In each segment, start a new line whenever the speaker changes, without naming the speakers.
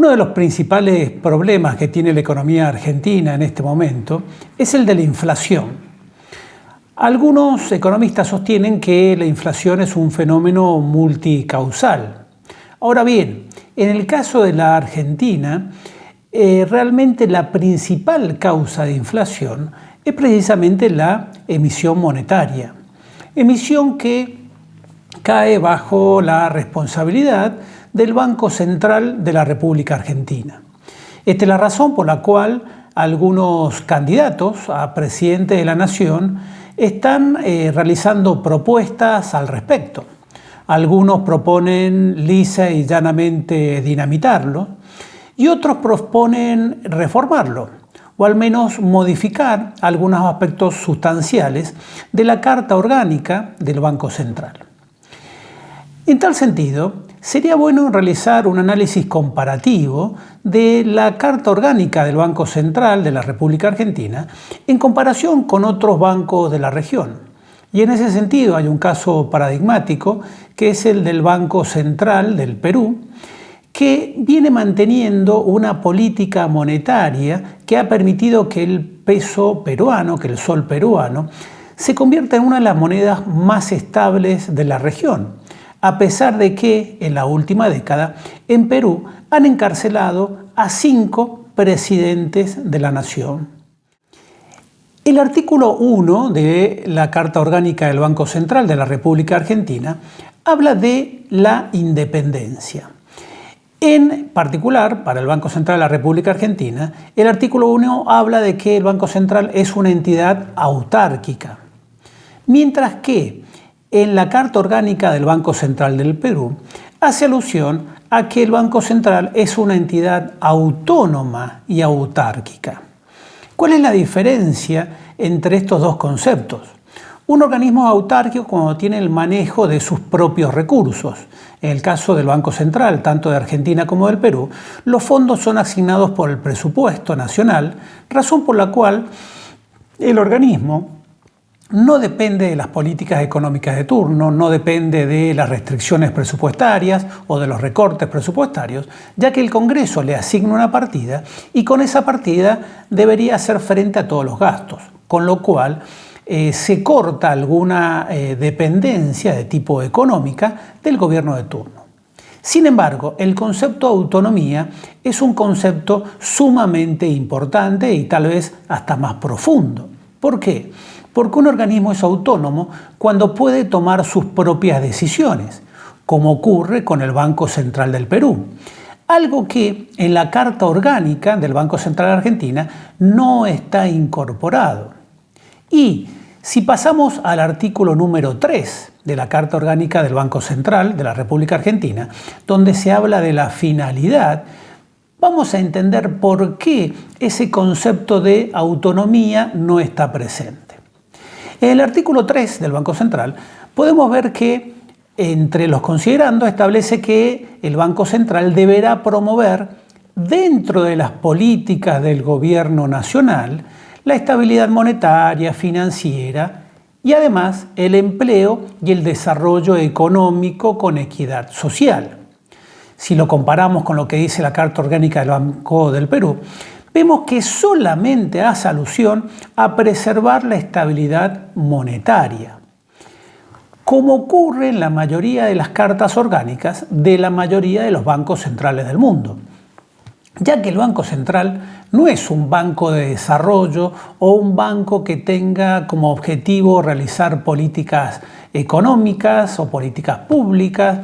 Uno de los principales problemas que tiene la economía argentina en este momento es el de la inflación. Algunos economistas sostienen que la inflación es un fenómeno multicausal. Ahora bien, en el caso de la Argentina, realmente la principal causa de inflación es precisamente la emisión monetaria. Emisión que cae bajo la responsabilidad del Banco Central de la República Argentina. Esta es la razón por la cual algunos candidatos a presidente de la Nación están realizando propuestas al respecto. Algunos proponen lisa y llanamente dinamitarlo y otros proponen reformarlo o al menos modificar algunos aspectos sustanciales de la Carta Orgánica del Banco Central. En tal sentido, sería bueno realizar un análisis comparativo de la Carta Orgánica del Banco Central de la República Argentina en comparación con otros bancos de la región. Y en ese sentido hay un caso paradigmático que es el del Banco Central del Perú, que viene manteniendo una política monetaria que ha permitido que el peso peruano, que el sol peruano, se convierta en una de las monedas más estables de la región, a pesar de que en la última década en Perú han encarcelado a 5 presidentes de la nación. El artículo 1 de la Carta Orgánica del Banco Central de la República Argentina habla de la independencia. En particular, para el Banco Central de la República Argentina, el artículo 1 habla de que el Banco Central es una entidad autárquica, mientras que en la Carta Orgánica del Banco Central del Perú hace alusión a que el Banco Central es una entidad autónoma y autárquica. ¿Cuál es la diferencia entre estos dos conceptos? Un organismo autárquico cuando tiene el manejo de sus propios recursos. En el caso del Banco Central, tanto de Argentina como del Perú, los fondos son asignados por el presupuesto nacional, razón por la cual el organismo no depende de las políticas económicas de turno, no depende de las restricciones presupuestarias o de los recortes presupuestarios, ya que el Congreso le asigna una partida y con esa partida debería hacer frente a todos los gastos, con lo cual se corta alguna dependencia de tipo económica del gobierno de turno. Sin embargo, el concepto de autonomía es un concepto sumamente importante y tal vez hasta más profundo. ¿Por qué? Porque un organismo es autónomo cuando puede tomar sus propias decisiones, como ocurre con el Banco Central del Perú. Algo que en la Carta Orgánica del Banco Central de Argentina no está incorporado. Y si pasamos al artículo número 3 de la Carta Orgánica del Banco Central de la República Argentina, donde se habla de la finalidad, vamos a entender por qué ese concepto de autonomía no está presente. En el artículo 3 del Banco Central podemos ver que entre los considerandos establece que el Banco Central deberá promover dentro de las políticas del gobierno nacional la estabilidad monetaria, financiera y además el empleo y el desarrollo económico con equidad social. Si lo comparamos con lo que dice la Carta Orgánica del Banco del Perú, vemos que solamente hace alusión a preservar la estabilidad monetaria, como ocurre en la mayoría de las cartas orgánicas de la mayoría de los bancos centrales del mundo, ya que el Banco Central no es un banco de desarrollo o un banco que tenga como objetivo realizar políticas económicas o políticas públicas,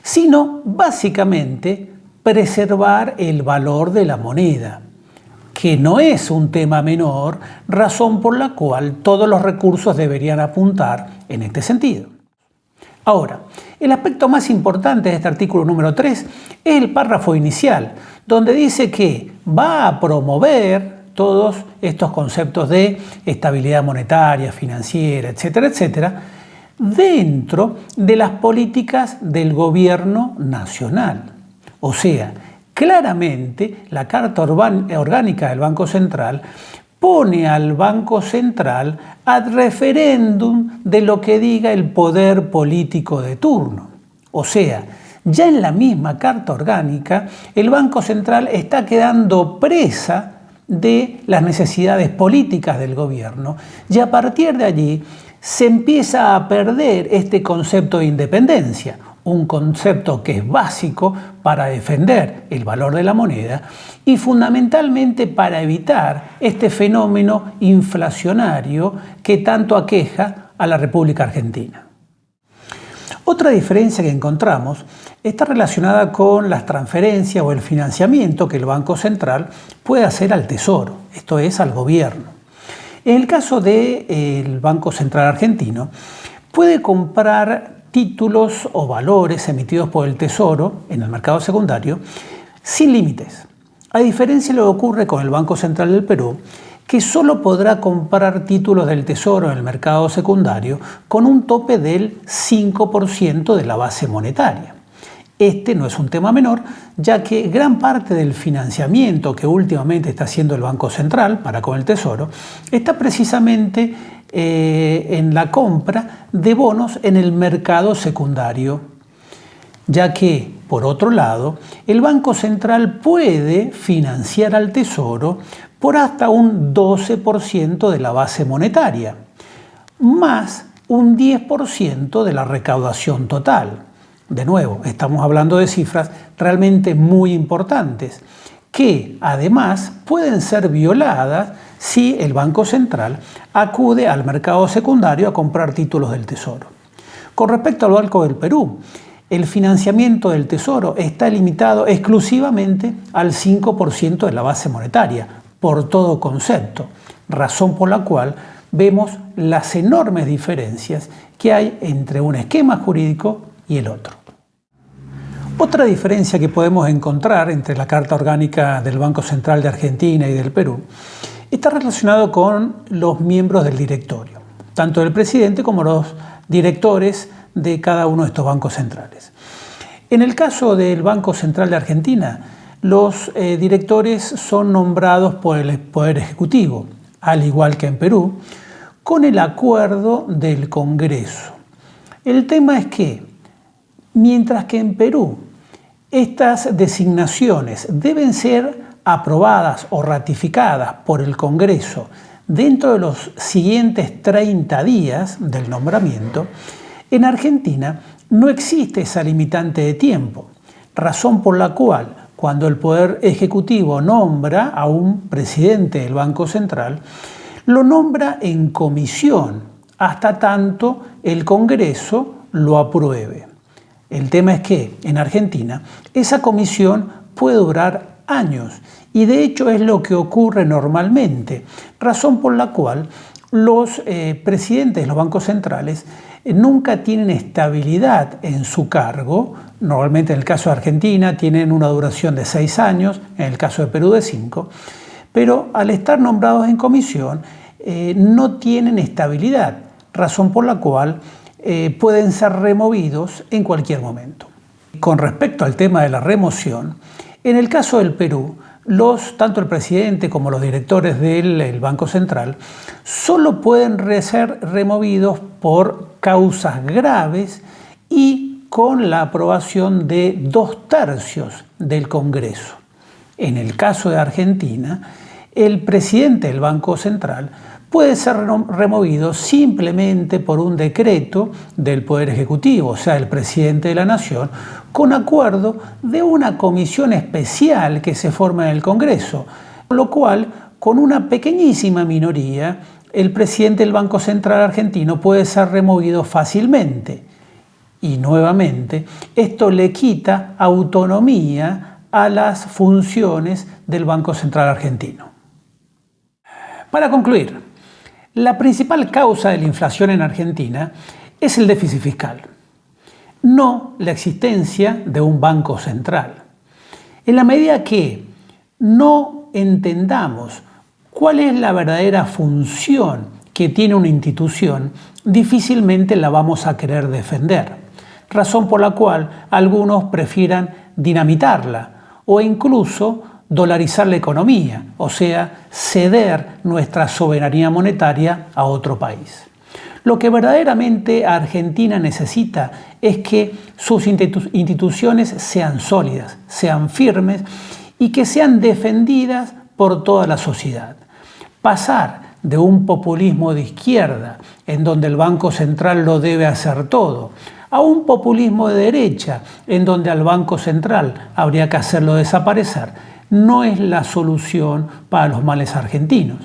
sino básicamente preservar el valor de la moneda, que no es un tema menor, razón por la cual todos los recursos deberían apuntar en este sentido. Ahora, el aspecto más importante de este artículo número 3 es el párrafo inicial, donde dice que va a promover todos estos conceptos de estabilidad monetaria, financiera, etcétera, etcétera, dentro de las políticas del gobierno nacional. O sea, claramente la Carta Orgánica del Banco Central pone al Banco Central ad referendum de lo que diga el poder político de turno. O sea, Ya en la misma Carta Orgánica, el Banco Central está quedando presa de las necesidades políticas del gobierno y a partir de allí se empieza a perder este concepto de independencia, un concepto que es básico para defender el valor de la moneda y fundamentalmente para evitar este fenómeno inflacionario que tanto aqueja a la República Argentina. Otra diferencia que encontramos está relacionada con las transferencias o el financiamiento que el Banco Central puede hacer al Tesoro, esto es, al gobierno. En el caso del Banco Central argentino, puede comprar títulos o valores emitidos por el Tesoro en el mercado secundario sin límites. A diferencia de lo que ocurre con el Banco Central del Perú, que solo podrá comprar títulos del Tesoro en el mercado secundario con un tope del 5% de la base monetaria. Este no es un tema menor, ya que gran parte del financiamiento que últimamente está haciendo el Banco Central para con el Tesoro está precisamente en la compra de bonos en el mercado secundario, ya que, por otro lado, el Banco Central puede financiar al Tesoro por hasta un 12% de la base monetaria, más un 10% de la recaudación total. De nuevo, estamos hablando de cifras realmente muy importantes, que además pueden ser violadas si el Banco Central acude al mercado secundario a comprar títulos del Tesoro. Con respecto al Banco del Perú, el financiamiento del Tesoro está limitado exclusivamente al 5% de la base monetaria, por todo concepto, razón por la cual vemos las enormes diferencias que hay entre un esquema jurídico y el otro. Otra diferencia que podemos encontrar entre la Carta Orgánica del Banco Central de Argentina y del Perú está relacionado con los miembros del directorio, tanto el presidente como los directores de cada uno de estos bancos centrales. En el caso del Banco Central de Argentina, los directores son nombrados por el Poder Ejecutivo, al igual que en Perú, con el acuerdo del Congreso. El tema es que, mientras que en Perú estas designaciones deben ser aprobadas o ratificadas por el Congreso dentro de los siguientes 30 días del nombramiento, en Argentina no existe esa limitante de tiempo, razón por la cual cuando el Poder Ejecutivo nombra a un presidente del Banco Central, lo nombra en comisión hasta tanto el Congreso lo apruebe. El tema es que en Argentina esa comisión puede durar años y de hecho es lo que ocurre normalmente, razón por la cual los presidentes de los bancos centrales nunca tienen estabilidad en su cargo. Normalmente en el caso de Argentina tienen una duración de 6 años, en el caso de Perú de 5, pero al estar nombrados en comisión no tienen estabilidad, razón por la cual pueden ser removidos en cualquier momento. Con respecto al tema de la remoción, en el caso del Perú, tanto el presidente como los directores del Banco Central solo pueden ser removidos por causas graves y con la aprobación de 2/3 del Congreso. En el caso de Argentina, el presidente del Banco Central puede ser removido simplemente por un decreto del Poder Ejecutivo, o sea, el presidente de la Nación, con acuerdo de una comisión especial que se forma en el Congreso, con lo cual, con una pequeñísima minoría, el presidente del Banco Central argentino puede ser removido fácilmente. Y nuevamente, esto le quita autonomía a las funciones del Banco Central argentino. Para concluir, la principal causa de la inflación en Argentina es el déficit fiscal, no la existencia de un banco central. En la medida que no entendamos cuál es la verdadera función que tiene una institución, difícilmente la vamos a querer defender, razón por la cual algunos prefieran dinamitarla o incluso dolarizar la economía, o sea, ceder nuestra soberanía monetaria a otro país. Lo que verdaderamente Argentina necesita es que sus instituciones sean sólidas, sean firmes y que sean defendidas por toda la sociedad. Pasar de un populismo de izquierda, en donde el Banco Central lo debe hacer todo, a un populismo de derecha, en donde al Banco Central habría que hacerlo desaparecer, no es la solución para los males argentinos.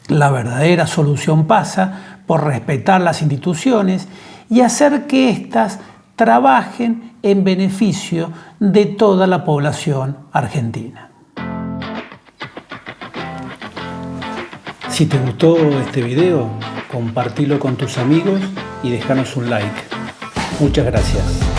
La verdadera solución pasa por respetar las instituciones y hacer que éstas trabajen en beneficio de toda la población argentina. Si te gustó este video, compartilo con tus amigos y déjanos un like. Muchas gracias.